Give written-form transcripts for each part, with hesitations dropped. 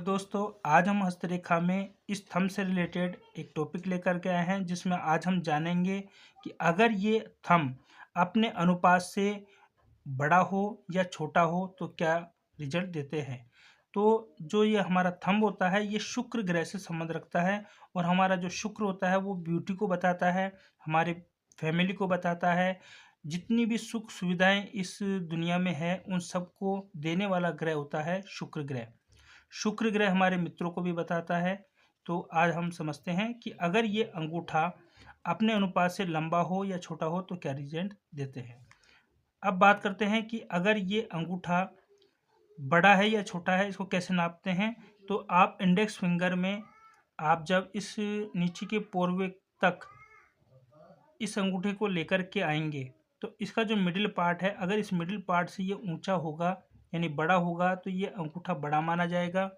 दोस्तों, आज हम हस्तरेखा में इस थंब से रिलेटेड एक टॉपिक लेकर के आए हैं जिसमें आज हम जानेंगे कि अगर ये थंब अपने अनुपात से बड़ा हो या छोटा हो तो क्या रिजल्ट देते हैं। तो जो ये हमारा थंब होता है ये शुक्र ग्रह से संबंध रखता है और हमारा जो शुक्र होता है वो ब्यूटी को बताता है, हमारे फैमिली को बताता है। जितनी भी सुख सुविधाएं इस दुनिया में है उन सबको देने वाला ग्रह होता है शुक्र ग्रह। शुक्र ग्रह हमारे मित्रों को भी बताता है। तो आज हम समझते हैं कि अगर ये अंगूठा अपने अनुपात से लंबा हो या छोटा हो तो क्या रिजल्ट देते हैं। अब बात करते हैं कि अगर ये अंगूठा बड़ा है या छोटा है, इसको कैसे नापते हैं। तो आप इंडेक्स फिंगर में आप जब इस नीचे के पोरवे तक इस अंगूठे को लेकर के आएंगे तो इसका जो मिडिल पार्ट है, अगर इस मिडिल पार्ट से ये ऊंचा होगा यानी बड़ा होगा तो ये अंगूठा बड़ा माना जाएगा,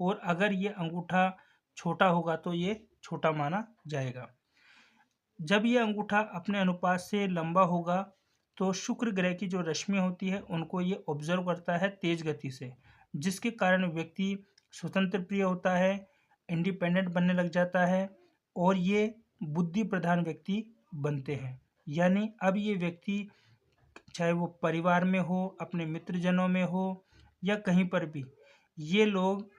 और अगर ये अंगूठा छोटा होगा तो ये छोटा माना जाएगा। जब ये अंगूठा अपने अनुपात से लंबा होगा तो शुक्र ग्रह की जो रश्मि होती है उनको ये ऑब्जर्व करता है तेज गति से, जिसके कारण व्यक्ति स्वतंत्र प्रिय होता है, इंडिपेंडेंट बनने लग जाता है और ये बुद्धि प्रधान व्यक्ति बनते हैं। यानी अब ये व्यक्ति चाहे वो परिवार में हो, अपने मित्रजनों में हो या कहीं पर भी, ये लोग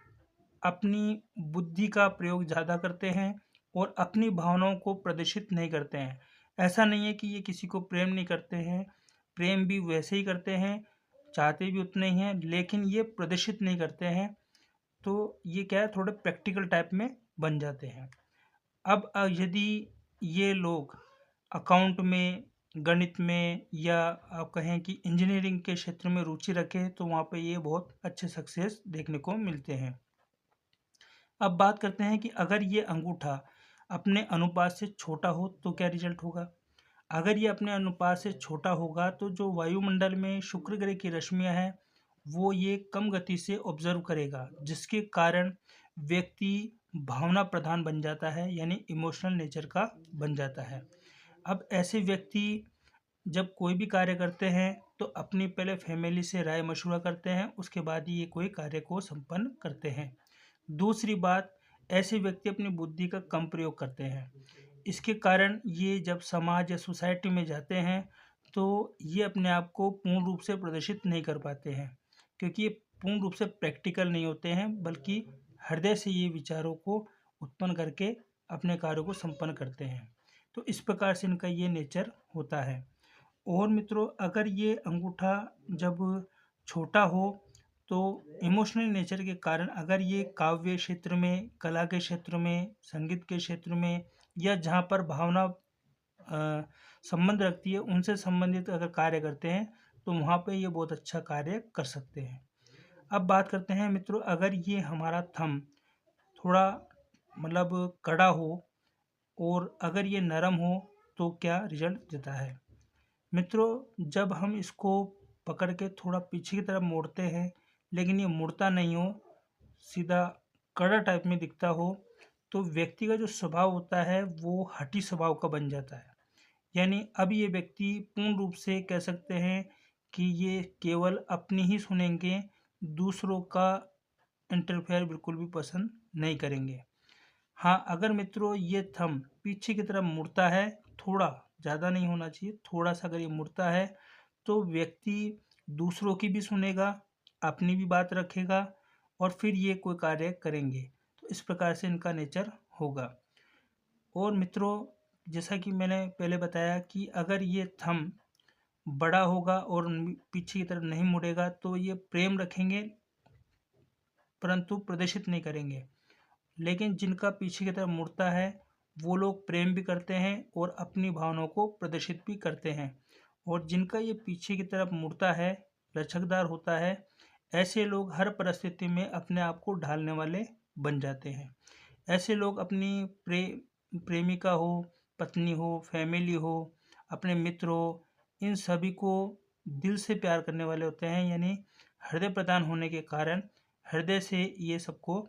अपनी बुद्धि का प्रयोग ज़्यादा करते हैं और अपनी भावनाओं को प्रदर्शित नहीं करते हैं। ऐसा नहीं है कि ये किसी को प्रेम नहीं करते हैं, प्रेम भी वैसे ही करते हैं, चाहते भी उतने ही हैं, लेकिन ये प्रदर्शित नहीं करते हैं। तो ये क्या है, थोड़े प्रैक्टिकल टाइप में बन जाते हैं। अब यदि ये लोग अकाउंट में, गणित में या आप कहें कि इंजीनियरिंग के क्षेत्र में रुचि रखें तो वहाँ पे ये बहुत अच्छे सक्सेस देखने को मिलते हैं। अब बात करते हैं कि अगर ये अंगूठा अपने अनुपात से छोटा हो तो क्या रिजल्ट होगा। अगर ये अपने अनुपात से छोटा होगा तो जो वायुमंडल में शुक्र ग्रह की रश्मियाँ हैं वो ये कम गति से ऑब्जर्व करेगा, जिसके कारण व्यक्ति भावना प्रधान बन जाता है यानी इमोशनल नेचर का बन जाता है। अब ऐसे व्यक्ति जब कोई भी कार्य करते हैं तो अपनी पहले फैमिली से राय मशवरा करते हैं, उसके बाद ही ये कोई कार्य को संपन्न करते हैं। दूसरी बात, ऐसे व्यक्ति अपनी बुद्धि का कम प्रयोग करते हैं। इसके कारण ये जब समाज या सोसाइटी में जाते हैं तो ये अपने आप को पूर्ण रूप से प्रदर्शित नहीं कर पाते हैं, क्योंकि ये पूर्ण रूप से प्रैक्टिकल नहीं होते हैं, बल्कि हृदय से ये विचारों को उत्पन्न करके अपने कार्यों को संपन्न करते हैं। तो इस प्रकार से इनका ये नेचर होता है। और मित्रों, अगर ये अंगूठा जब छोटा हो तो इमोशनल नेचर के कारण अगर ये काव्य क्षेत्र में, कला के क्षेत्र में, संगीत के क्षेत्र में या जहाँ पर भावना संबंध रखती है उनसे संबंधित अगर कार्य करते हैं तो वहाँ पे ये बहुत अच्छा कार्य कर सकते हैं। अब बात करते हैं मित्रों, अगर ये हमारा थंब थोड़ा मतलब कड़ा हो और अगर ये नरम हो तो क्या रिजल्ट देता है। मित्रों, जब हम इसको पकड़ के थोड़ा पीछे की तरफ मोड़ते हैं लेकिन ये मुड़ता नहीं हो, सीधा कड़ा टाइप में दिखता हो, तो व्यक्ति का जो स्वभाव होता है वो हठी स्वभाव का बन जाता है। यानी अब ये व्यक्ति पूर्ण रूप से कह सकते हैं कि ये केवल अपनी ही सुनेंगे, दूसरों का इंटरफेयर बिल्कुल भी पसंद नहीं करेंगे। हाँ, अगर मित्रों ये थंब पीछे की तरफ मुड़ता है, थोड़ा, ज़्यादा नहीं होना चाहिए, थोड़ा सा अगर ये मुड़ता है तो व्यक्ति दूसरों की भी सुनेगा, अपनी भी बात रखेगा और फिर ये कोई कार्य करेंगे। तो इस प्रकार से इनका नेचर होगा। और मित्रों, जैसा कि मैंने पहले बताया कि अगर ये थंब बड़ा होगा और पीछे की तरफ नहीं मुड़ेगा तो ये प्रेम रखेंगे परंतु प्रदर्शित नहीं करेंगे। लेकिन जिनका पीछे की तरफ मुड़ता है वो लोग प्रेम भी करते हैं और अपनी भावनाओं को प्रदर्शित भी करते हैं। और जिनका ये पीछे की तरफ मुड़ता है, लचकदार होता है, ऐसे लोग हर परिस्थिति में अपने आप को ढालने वाले बन जाते हैं। ऐसे लोग अपनी प्रेमिका हो, पत्नी हो, फैमिली हो, अपने मित्र हो, इन सभी को दिल से प्यार करने वाले होते हैं। यानी हृदय प्रदान होने के कारण हृदय से ये सबको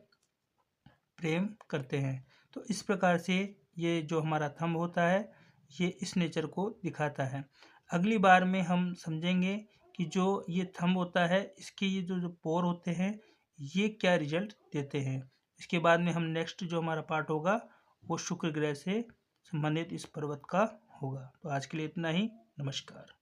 प्रेम करते हैं। तो इस प्रकार से ये जो हमारा थंब होता है ये इस नेचर को दिखाता है। अगली बार में हम समझेंगे कि जो ये थंब होता है इसके ये जो जो पोर होते हैं ये क्या रिजल्ट देते हैं। इसके बाद में हम नेक्स्ट जो हमारा पार्ट होगा वो शुक्र ग्रह से संबंधित इस पर्वत का होगा। तो आज के लिए इतना ही। नमस्कार।